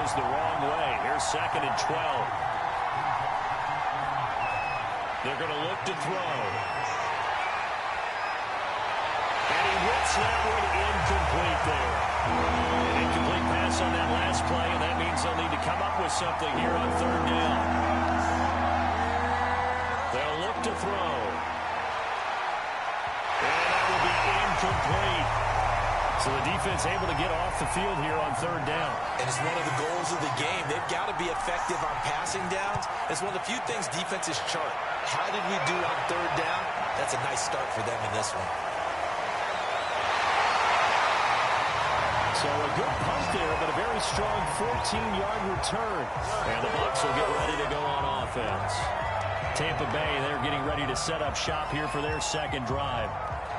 goes the wrong way. Here's 2nd and 12. They're going to look to throw. And he whips that one incomplete there. An incomplete pass on that last play, and that means they'll need to come up with something here on 3rd down. They'll look to throw. And that will be incomplete. So the defense able to get off the field here on 3rd down. And it's one of the goals of the game. They've got to be effective on passing downs. It's one of the few things defenses chart. How did we do on 3rd down? That's a nice start for them in this one. So a good punt there, but a very strong 14-yard return. And the Bucs will get ready to go on offense. Tampa Bay, they're getting ready to set up shop here for their 2nd drive.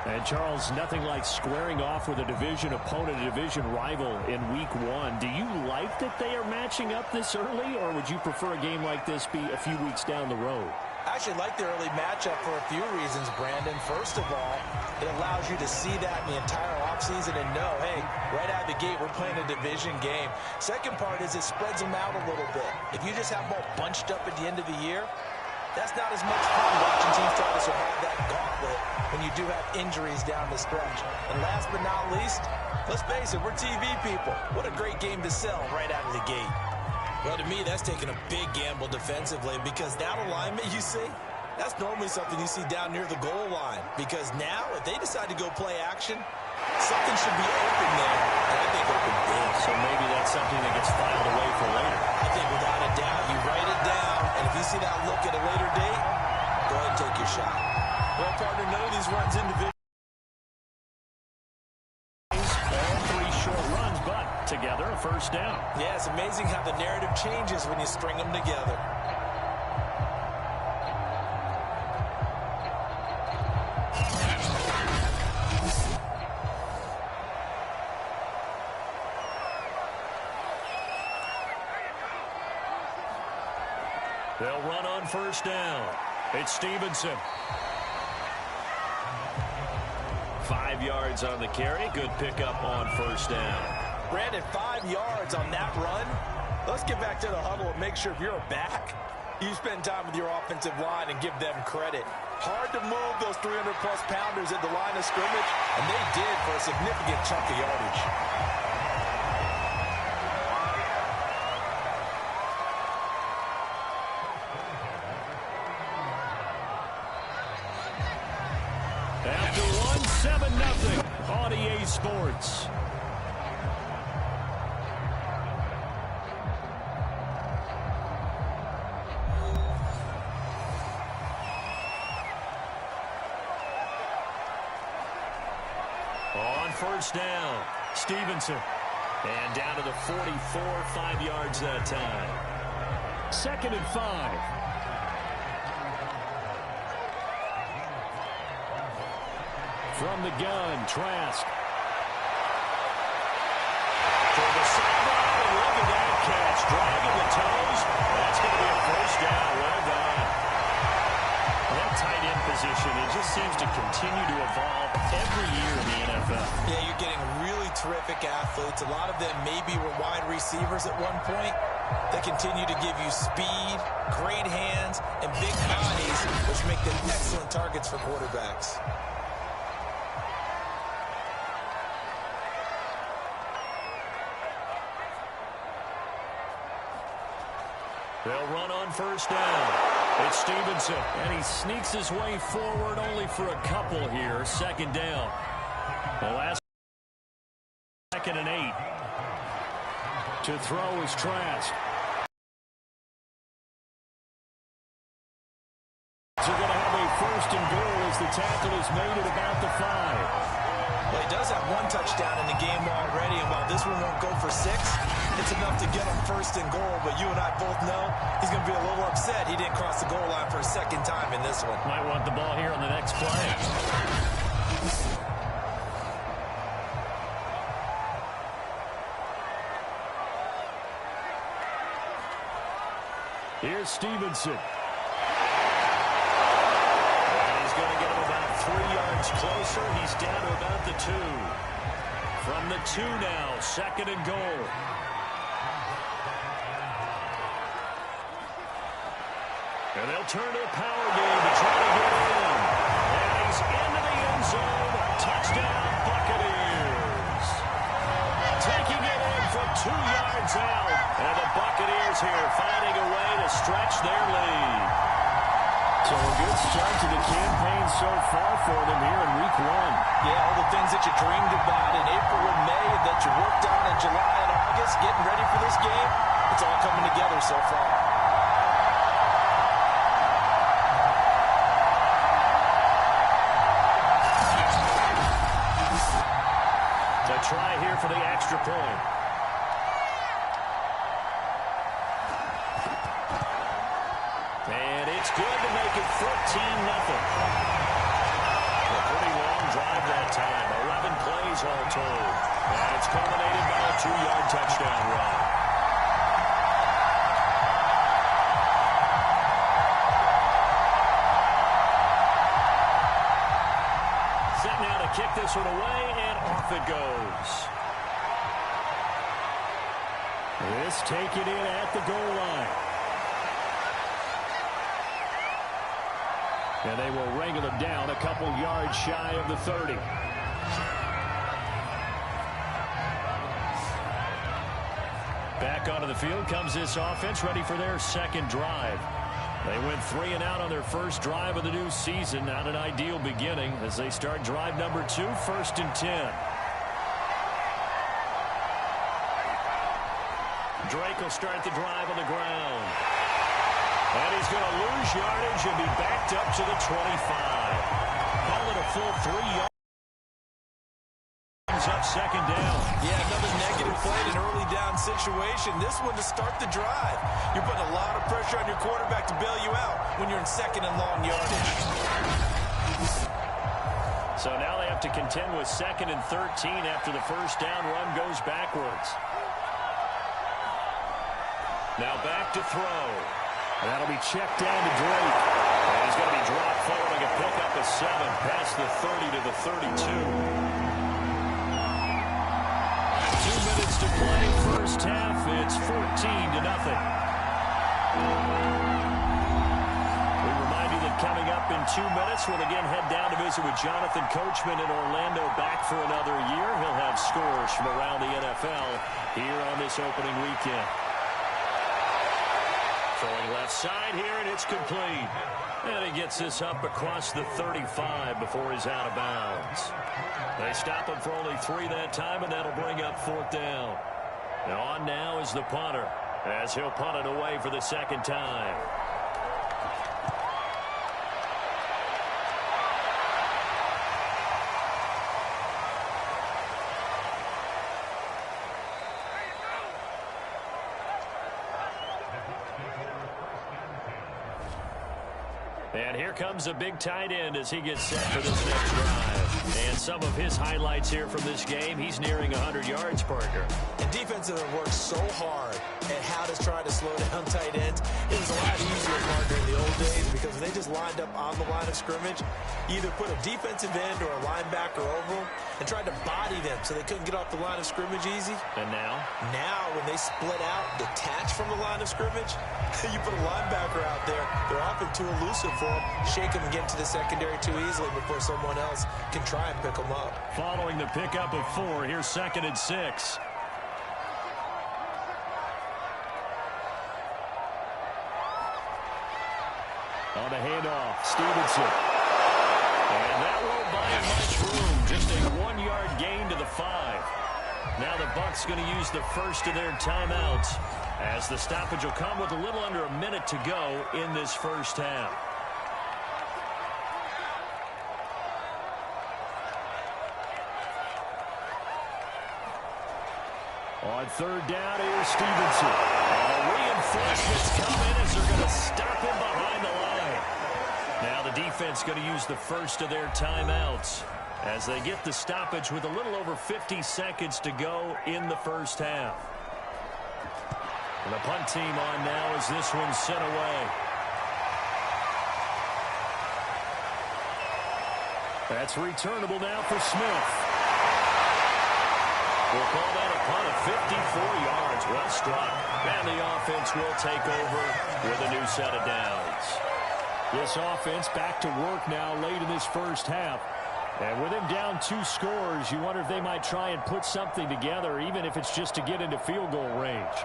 And, Charles, nothing like squaring off with a division opponent, a division rival in Week 1. Do you like that they are matching up this early, or would you prefer a game like this be a few weeks down the road? I actually like the early matchup for a few reasons, Brandon. First of all, it allows you to see that in the entire offseason and know, hey, right out of the gate, we're playing a division game. Second part is it spreads them out a little bit. If you just have them all bunched up at the end of the year, that's not as much fun watching teams try to survive that gauntlet when you do have injuries down the stretch. And last but not least, let's face it, we're TV people. What a great game to sell right out of the gate. Well, to me, that's taking a big gamble defensively because that alignment you see, that's normally something you see down near the goal line. Because now, if they decide to go play action, something should be open there, and I think open big. So maybe that's something that gets filed away for later. I think without a doubt, you write it down, and if you see that look at a later date, go ahead and take your shot. Well, partner, none of these runs individually. All 3 short runs, but together a 1st down. Yeah, it's amazing how the narrative changes when you string them together. They'll run on 1st down. It's Stevenson. 5 yards on the carry. Good pickup on 1st down. Brandon, 5 yards on that run. Let's get back to the huddle and make sure if you're a back, you spend time with your offensive line and give them credit. Hard to move those 300-plus pounders at the line of scrimmage, and they did for a significant chunk of yardage. After one, 7-0 on EA Sports. On 1st down, Stevenson. And down to the 44, 5 yards that time. 2nd and 5. From the gun, Trask. For the sideline, and look at that catch. Dragging the toes. That's going to be a 1st down. Well done. That tight end position, it just seems to continue to evolve every year in the NFL. Yeah, you're getting really terrific athletes. A lot of them maybe were wide receivers at one point. They continue to give you speed, great hands, and big bodies, which make them excellent targets for quarterbacks. They'll run on 1st down. It's Stevenson, and he sneaks his way forward only for a couple here. 2nd down. The last 2nd and 8. To throw is Trask. So going to have a 1st and goal as the tackle is made at about the 5. Well, he does have 1 touchdown in the game already, and while this one won't go for 6, it's enough to get him 1st and goal. But you and I both know he's going to be a little upset he didn't cross the goal line for a 2nd time in this one. Might want the ball here on the next play. Here's Stevenson. Going to get him about 3 yards closer. He's down to about the 2. From the 2 now, 2nd and goal. And they'll turn to the power game to try to get in. And he's into the end zone. Touchdown, Buccaneers. Taking it in from 2 yards out. And the Buccaneers here finding a way to stretch their lead. So a good start to the campaign so far for them here in week 1. Yeah, all the things that you dreamed about in April and May and that you worked on in July and August, getting ready for this game, it's all coming together so far. To try here for the extra point. And it's good to make it 14-0. A pretty long drive that time. 11 plays all told. And it's culminated by a 2-yard touchdown run. Set now to kick this one away, and off it goes. This taken in at the goal line. And they will wrangle him down a couple yards shy of the 30. Back onto the field comes this offense, ready for their second drive. They went 3 and out on their first drive of the new season. Not an ideal beginning as they start drive number 2, 1st and 10. Drake will start the drive on the ground. And he's going to lose yardage and be backed up to the 25. Call it a full 3 yards. Up 2nd down. Yeah, another negative play in an early down situation. This one to start the drive. You're putting a lot of pressure on your quarterback to bail you out when you're in 2nd and long yardage. So now they have to contend with 2nd and 13 after the first down run goes backwards. Now back to throw. That'll be checked down to Drake. And he's going to be dropped following a pickup of 7 past the 30 to the 32. 2 minutes to play, first half. It's 14-0. We remind you that coming up in 2 minutes, we'll again head down to visit with Jonathan Coachman in Orlando, back for another year. He'll have scores from around the NFL here on this opening weekend. Throwing left side here, and it's complete. And he gets this up across the 35 before he's out of bounds. They stop him for only 3 that time, and that'll bring up 4th down. Now on now is the punter, as he'll punt it away for the 2nd time. And here comes a big tight end as he gets set for this next drive. And some of his highlights here from this game, he's nearing 100 yards, partner. And defenses have worked so hard at how to try to slow down tight ends. It was a lot easier, partner, in the old days because when they just lined up on the line of scrimmage, you either put a defensive end or a linebacker over them and tried to body them so they couldn't get off the line of scrimmage easy. And now? Now, when they split out, detach from the line of scrimmage, you put a linebacker out there, they're often too elusive for them. Shake them and get into the secondary too easily before someone else can try and pick them up. Following the pickup of 4, here's 2nd and 6. On the handoff, Stevenson. And that won't buy him much room. Just a 1-yard gain to the 5. Now the Bucs going to use the first of their timeouts as the stoppage will come with a little under a minute to go in this first half. On 3rd down, here's Stevenson. And reinforcements come in as they're going to stop him behind the line. Now the defense going to use the first of their timeouts as they get the stoppage with a little over 50 seconds to go in the first half. And the punt team on now as this one's sent away. That's returnable now for Smith. We'll call that a punt of 54 yards. Well struck. And the offense will take over with a new set of downs. This offense back to work now late in this first half. And with him down 2 scores, you wonder if they might try and put something together, even if it's just to get into field goal range.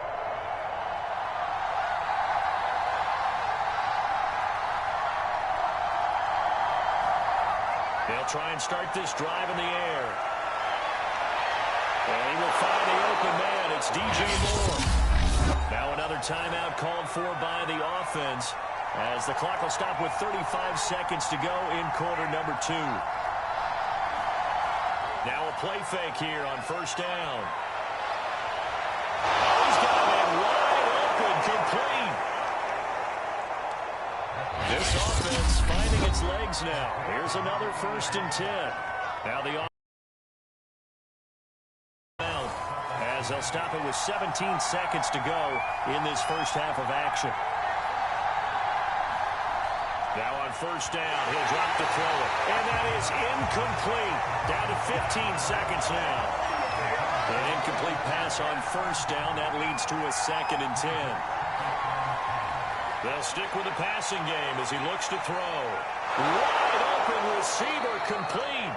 They'll try and start this drive in the air. And he will find the open man. It's DJ Moore. Now another timeout called for by the offense, as the clock will stop with 35 seconds to go in quarter number 2. Now a play fake here on first down. He's got him wide open, complete. This offense finding its legs now. Here's another 1st and 10. Now the offense, as they'll stop it with 17 seconds to go in this first half of action. Now on first down, he'll drop to throw it. And that is incomplete. Down to 15 seconds now. An incomplete pass on first down. That leads to a 2nd and 10. They'll stick with the passing game as he looks to throw. Wide open receiver, complete.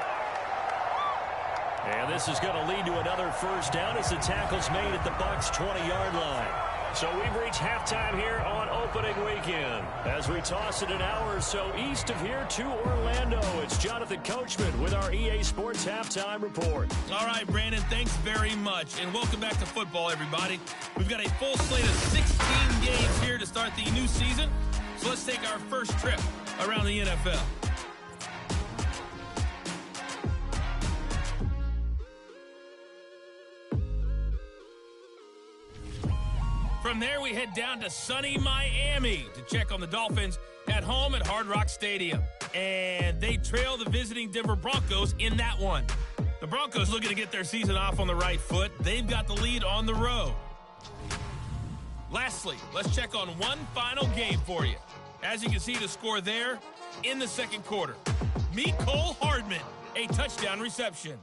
And this is going to lead to another first down as the tackle's made at the Bucs' 20-yard line. So we've reached halftime here on opening weekend. As we toss it an hour or so east of here to Orlando, it's Jonathan Coachman with our EA Sports Halftime Report. All right, Brandon, thanks very much. And welcome back to football, everybody. We've got a full slate of 16 games here to start the new season. So let's take our first trip around the NFL. From there, we head down to sunny Miami to check on the Dolphins at home at Hard Rock Stadium. And they trail the visiting Denver Broncos in that one. The Broncos looking to get their season off on the right foot. They've got the lead on the road. Lastly, let's check on one final game for you. As you can see, the score there in the second quarter. Mecole Hardman, a touchdown reception.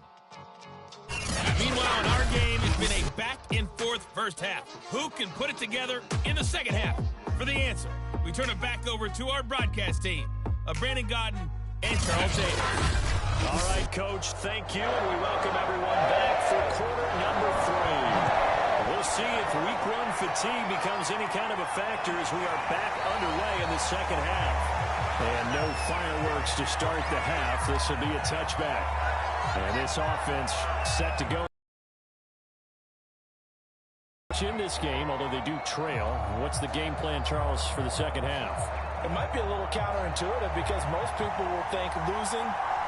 Meanwhile, in our game, it's been a back-and-forth first half. Who can put it together in the second half? For the answer, we turn it back over to our broadcast team of Brandon Godden and Charles Davis. All right, Coach, thank you, and we welcome everyone back for quarter number 3. We'll see if week 1 fatigue becomes any kind of a factor as we are back underway in the second half. And no fireworks to start the half. This will be a touchback. And this offense set to go in this game, although they do trail. What's the game plan, Charles, for the second half? It might be a little counterintuitive because most people will think losing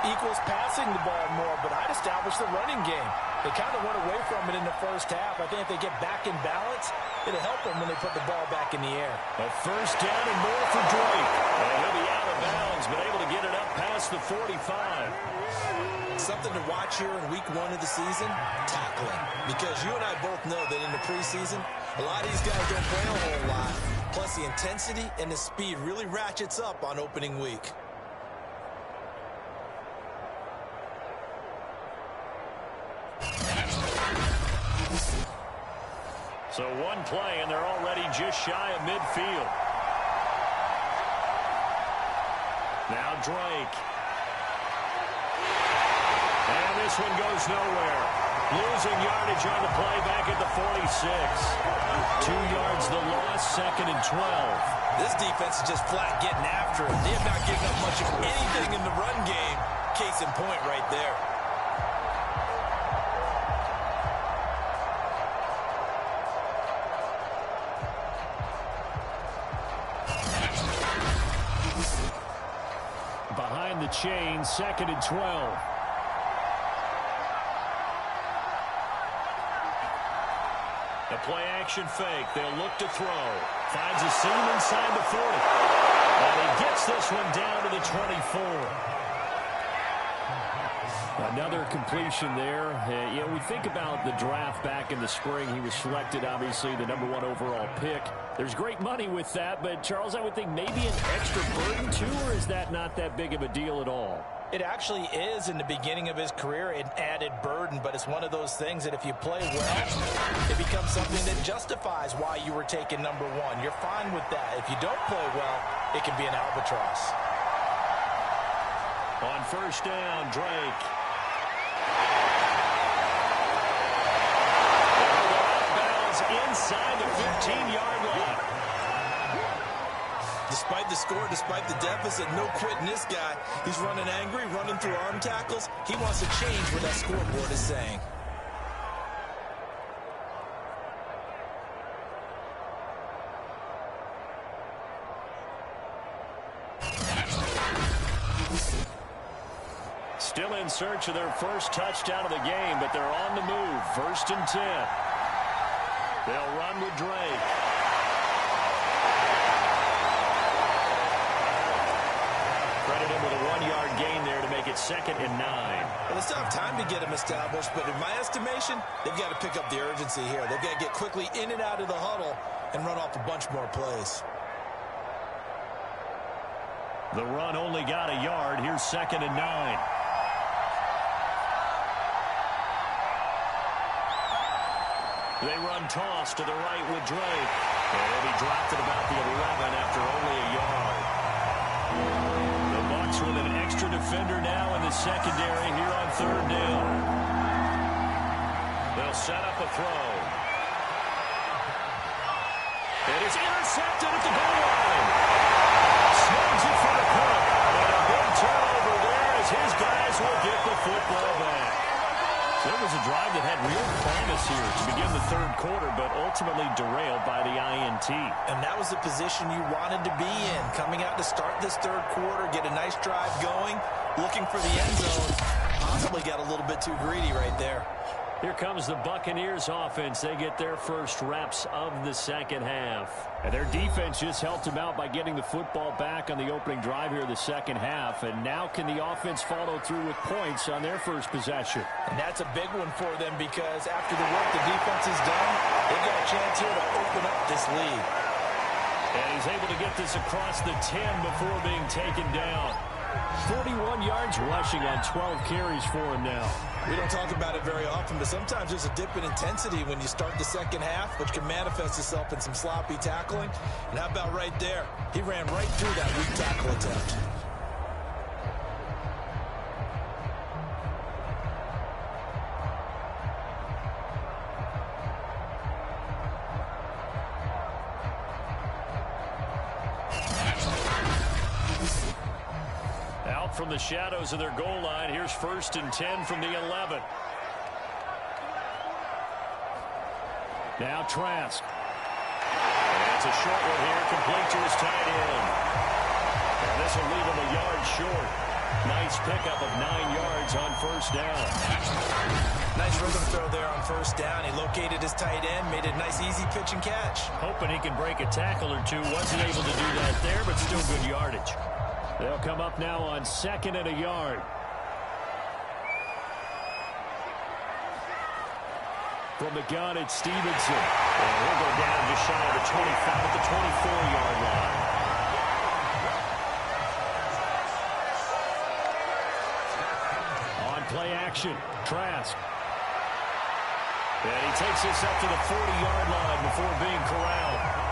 equals passing the ball more, but I'd establish the running game. They kind of went away from it in the first half. I think if they get back in balance, it'll help them when they put the ball back in the air. A first down and more for Drake. And he'll be out of bounds, but able to get it up past the 45. Something to watch here in week 1 of the season, tackling. Because you and I both know that in the preseason, a lot of these guys don't play a whole lot. Plus the intensity and the speed really ratchets up on opening week. So one play, and they're already just shy of midfield. Now Drake. And this one goes nowhere. Losing yardage on the play back at the 46. 2 yards the loss, 2nd and 12. This defense is just flat getting after it. They have not given up much of anything in the run game. Case in point right there. Behind the chain, 2nd and 12. The play-action fake. They'll look to throw. Finds a seam inside the 40. And he gets this one down to the 24. Another completion there. We think about the draft back in the spring. He was selected, obviously, the #1 overall pick. There's great money with that, but, Charles, I would think maybe an extra burden, too, or is that not that big of a deal at all? It actually is in the beginning of his career an added burden, but it's one of those things that if you play well, it becomes something that justifies why you were taken #1. You're fine with that. If you don't play well, it can be an albatross. On first down, Drake. Inside the 15-yard line. Despite the score, despite the deficit, no quitting this guy. He's running angry, running through arm tackles. He wants to change what that scoreboard is saying. Still in search of their first touchdown of the game, but they're on the move. 1st and 10. They'll run with Drake. Credit him with a 1-yard gain there to make it 2nd and 9. Well, they still have time to get him established, but in my estimation, they've got to pick up the urgency here. They've got to get quickly in and out of the huddle and run off a bunch more plays. The run only got a yard. Here's 2nd and 9. They run toss to the right with Drake. And he dropped it about the 11 after only a yard. The Bucs with an extra defender now in the secondary here on 3rd down. They'll set up a throw. It is intercepted at the goal line. Snags it for the punt. And a big turnover there as his guys will get the football back. There was a drive that had real promise here to begin the 3rd quarter, but ultimately derailed by the INT. And that was the position you wanted to be in. Coming out to start this 3rd quarter, get a nice drive going, looking for the end zone. Possibly got a little bit too greedy right there. Here comes the Buccaneers offense. They get their first reps of the 2nd half. And their defense just helped them out by getting the football back on the opening drive here in the 2nd half. And now can the offense follow through with points on their first possession? And that's a big one for them because after the work the defense has done, they've got a chance here to open up this lead. And he's able to get this across the 10 before being taken down. 41 yards rushing on 12 carries for him now. We don't talk about it very often, but sometimes there's a dip in intensity when you start the 2nd half, which can manifest itself in some sloppy tackling. And how about right there? He ran right through that weak tackle attempt. From the shadows of their goal line, here's 1st and 10 from the 11. Now Trask. And it's a short one here, complete to his tight end. And this will leave him a yard short. Nice pickup of 9 yards on 1st down. Nice rhythm throw there on 1st down. He located his tight end, made a nice easy pitch and catch. Hoping he can break a tackle or two. Wasn't able to do that there, but still good yardage. They'll come up now on 2nd and a yard. From the gun, it's Stevenson. And he'll go down just shy of the 25 at the 24-yard line. On play action, Trask. And he takes this up to the 40-yard line before being corralled.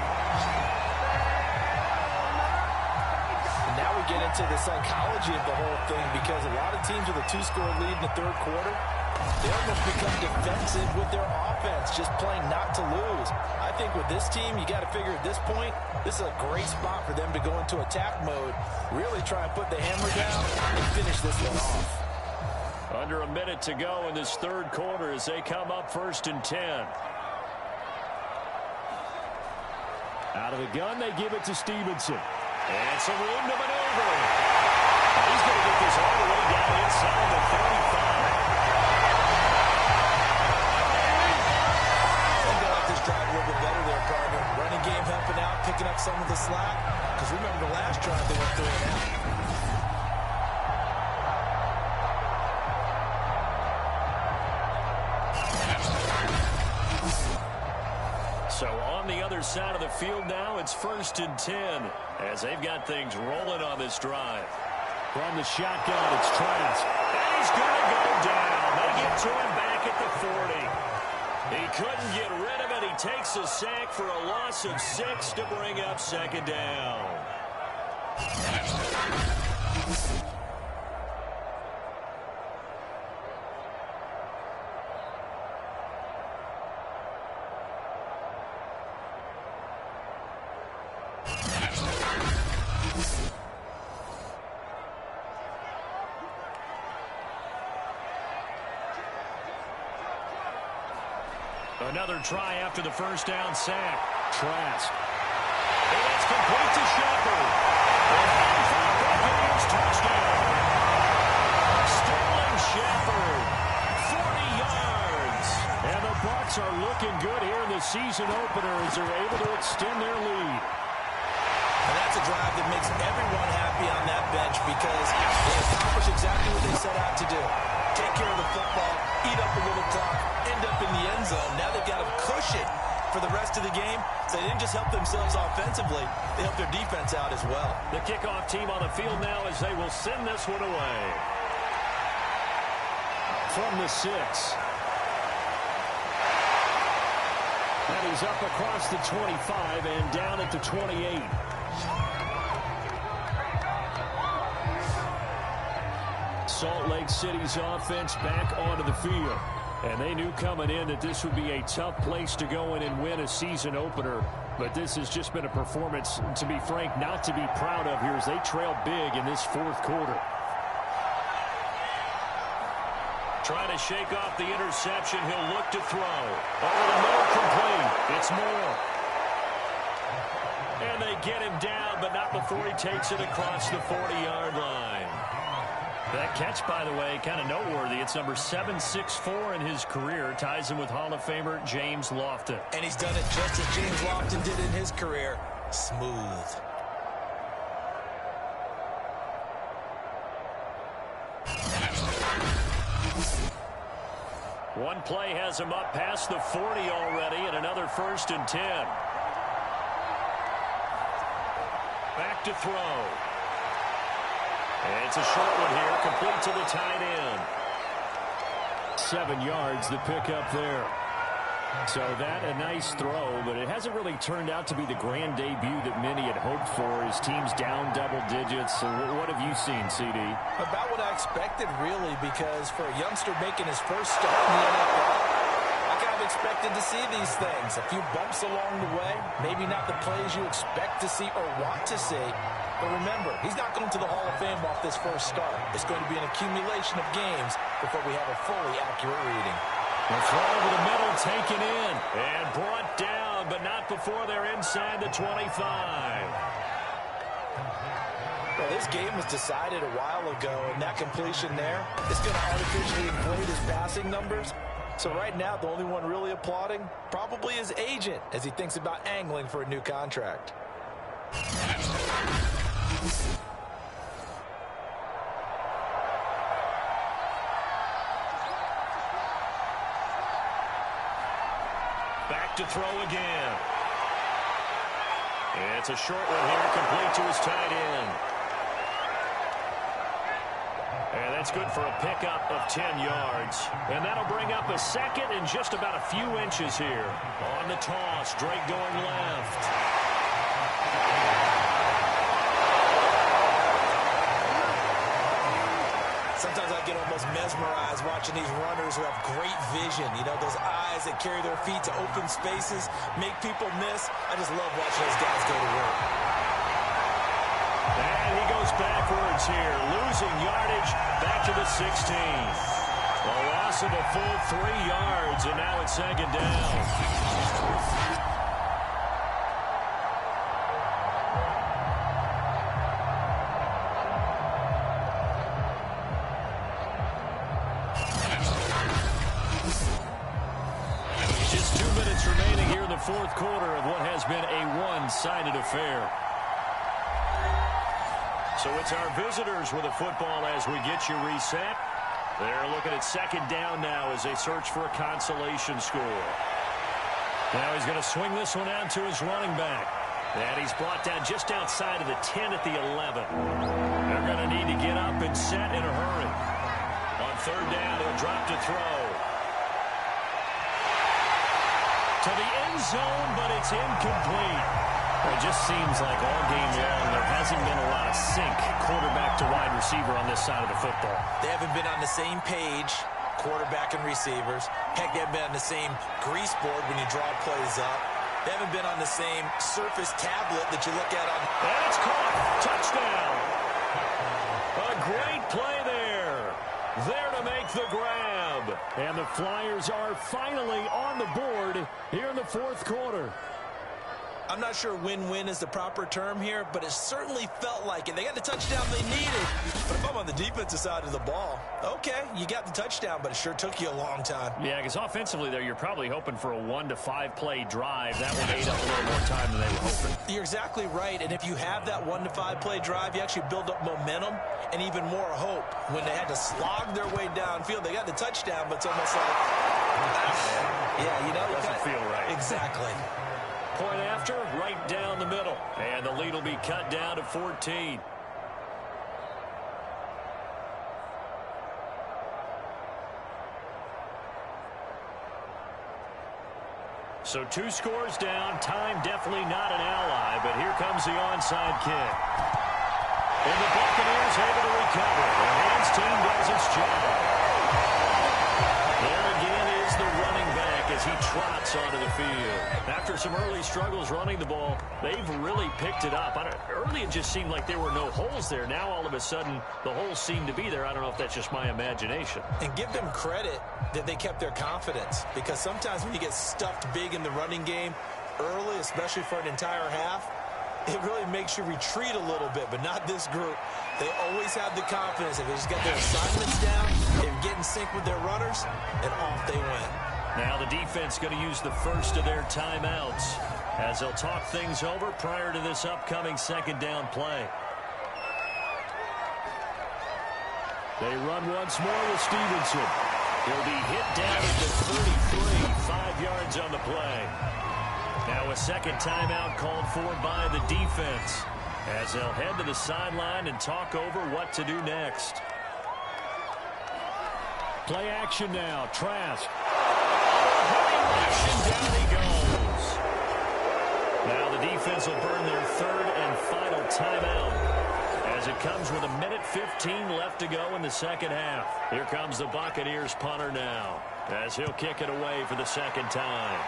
Now we get into the psychology of the whole thing because a lot of teams with a 2-score lead in the 3rd quarter, they almost become defensive with their offense, just playing not to lose. I think with this team, you got to figure at this point, this is a great spot for them to go into attack mode, really try and put the hammer down and finish this one off. Under a minute to go in this 3rd quarter as they come up 1st and 10. Out of the gun, they give it to Stevenson. And some room to maneuver. He's going to get this all the way down inside the 35. I think I like this drive a little bit better there, partner. Running game helping out, picking up some of the slack. Because remember the last drive, they went 3 and out. on the other side of the field now, it's 1st and 10 as they've got things rolling on this drive. From the shotgun, it's Trask. And he's going to go down. They get to him back at the 40. He couldn't get rid of it. He takes a sack for a loss of 6 to bring up 2nd down. Another try after the 1st down sack. Trask. And it's complete to Shepard. And for the Buccaneers touchdown. Sterling Shepard, 40 yards. And the Bucs are looking good here in the season opener as they're able to extend their lead. And that's a drive that makes everyone happy on that bench because they accomplish exactly what they set out to do. Take care of the football, eat up a little clock, end up in the end zone. Now they've got a cushion for the rest of the game. So they didn't just help themselves offensively, they helped their defense out as well. The kickoff team on the field now as they will send this one away. From the 6. And he's up across the 25 and down at the 28. Salt Lake City's offense back onto the field. And they knew coming in that this would be a tough place to go in and win a season opener. But this has just been a performance, to be frank, not to be proud of here as they trail big in this 4th quarter. Trying to shake off the interception. He'll look to throw. Over the middle, complete. It's Moore. And they get him down, but not before he takes it across the 40-yard line. That catch, by the way, kind of noteworthy. It's number 764 in his career. Ties him with Hall of Famer James Lofton. And he's done it just as James Lofton did in his career. Smooth. One play has him up past the 40 already, and another 1st and 10. Back to throw. And it's a short one here, complete to the tight end. 7 yards, the pickup there. So that a nice throw, but it hasn't really turned out to be the grand debut that many had hoped for. His team's down double digits. So what have you seen, CD? About what I expected, really, because for a youngster making his first start in the NFL, I kind of expected to see these things. A few bumps along the way, maybe not the plays you expect to see or want to see. But remember, he's not going to the Hall of Fame off this first start. It's going to be an accumulation of games before we have a fully accurate reading. The throw over the middle, taken in, and brought down, but not before they're inside the 25. Well, this game was decided a while ago, and that completion there is going to artificially inflate his passing numbers. So right now, the only one really applauding probably his agent as he thinks about angling for a new contract. Back to throw again. It's a short one here, complete to his tight end. And that's good for a pickup of 10 yards. And that'll bring up a 2nd and just about a few inches here. On the toss, Drake going left. Sometimes I get almost mesmerized watching these runners who have great vision. You know, those eyes that carry their feet to open spaces, make people miss. I just love watching those guys go to work. And he goes backwards here, losing yardage back to the 16. A loss of a full 3 yards, and now it's 2nd down. Remaining here in the 4th quarter of what has been a one-sided affair. So it's our visitors with the football as we get you reset. They're looking at 2nd down now as they search for a consolation score. Now he's going to swing this one out to his running back. And he's brought down just outside of the 10 at the 11. They're going to need to get up and set in a hurry. On third down, he'll drop to throw. To the end zone, but it's incomplete. It just seems like all game long there hasn't been a lot of sync quarterback to wide receiver on this side of the football. They haven't been on the same page, quarterback and receivers. Heck, they haven't been on the same grease board when you draw plays up. They haven't been on the same Surface tablet that you look at on. And it's caught. Touchdown. A great play there. There to make the grab. And the Flyers are finally on the board here in the fourth quarter. I'm not sure win-win is the proper term here, but it certainly felt like it. They got the touchdown they needed. But if I'm on the defensive side of the ball, okay, you got the touchdown, but it sure took you a long time. Yeah, because offensively there, you're probably hoping for a 1 to 5 play drive. That would eat up a little more time than they were hoping. You're exactly right, and if you have that 1 to 5 play drive, you actually build up momentum and even more hope. When they had to slog their way downfield, they got the touchdown, but it's almost like, yeah, you know. Doesn't feel right. Exactly. Point after, right down the middle. And the lead will be cut down to 14. So 2 scores down. Time definitely not an ally, but here comes the onside kick. And the Buccaneers able to recover. The Rams team does its job. There again is the running back as he trots onto the field. After some early struggles running the ball, they've really picked it up. Early it just seemed like there were no holes there. Now all of a sudden the holes seem to be there. I don't know if that's just my imagination. And give them credit that they kept their confidence, because sometimes when you get stuffed big in the running game early, especially for an entire half, it really makes you retreat a little bit, but not this group. They always have the confidence. If they just got their assignments down, they get in sync with their runners, and off they went. Now the defense going to use the first of their timeouts as they'll talk things over prior to this upcoming second down play. They run once more with Stevenson. He'll be hit down at the 33, 5 yards on the play. Now a second timeout called for by the defense as they'll head to the sideline and talk over what to do next. Play action now. Trask. And down he goes. Now the defense will burn their third and final timeout as it comes with 1:15 left to go in the second half. Here comes the Buccaneers punter now as he'll kick it away for the second time.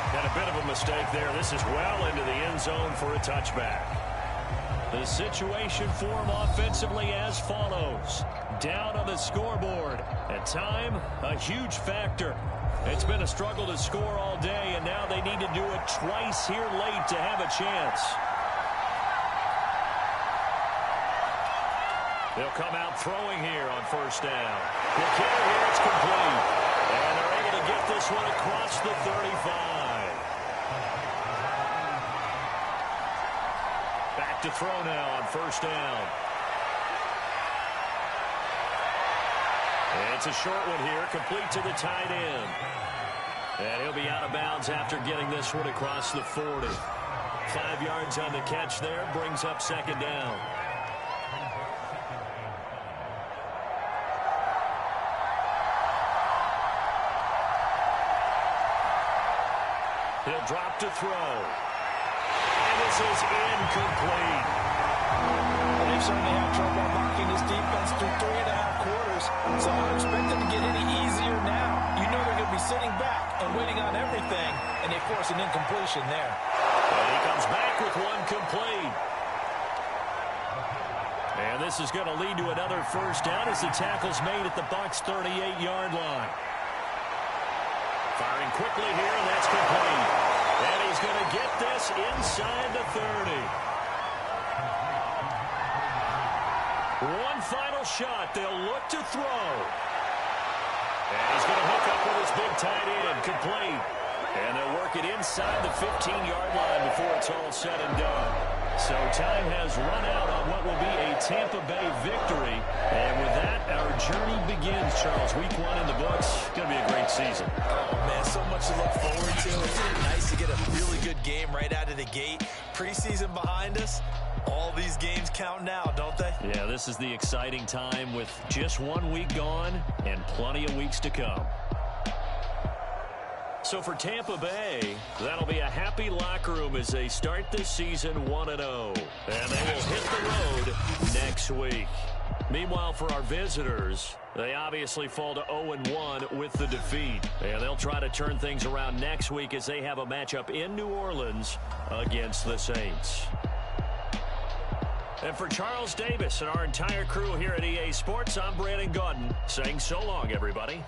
Had a bit of a mistake there. This is well into the end zone for a touchback. The situation for him offensively as follows. Down on the scoreboard. At time, a huge factor. It's been a struggle to score all day, and now they need to do it twice here late to have a chance. They'll come out throwing here on first down. The kick here, it's complete. And they're able to get this one across the 35. Back to throw now on first down. It's a short one here, complete to the tight end. And he'll be out of bounds after getting this one across the 40. 5 yards on the catch there, brings up second down. He'll drop to throw. And this is incomplete. They've certainly had trouble blocking this defense through 3.5 quarters, so I don't expect them to get any easier now. You know they're going to be sitting back and waiting on everything, and they force an incompletion there. And he comes back with one complete. And this is going to lead to another first down as the tackle's made at the Bucs' 38-yard line. Firing quickly here, and that's complete. And he's going to get this inside the 30. One final shot. They'll look to throw. And he's going to hook up with his big tight end. Complete. And they'll work it inside the 15-yard line before it's all said and done. So time has run out on what will be a Tampa Bay victory. And with that, our journey begins, Charles. Week 1 in the books. Going to be a great season. Oh, man, so much to look forward to. Isn't it nice to get a really good game right out of the gate? Preseason behind us. All these games count now, don't they? Yeah, this is the exciting time with just 1 week gone and plenty of weeks to come. So for Tampa Bay, that'll be a happy locker room as they start this season 1-0. And they will hit the road next week. Meanwhile, for our visitors, they obviously fall to 0-1 with the defeat. And they'll try to turn things around next week as they have a matchup in New Orleans against the Saints. And for Charles Davis and our entire crew here at EA Sports, I'm Brandon Gaudin saying so long, everybody.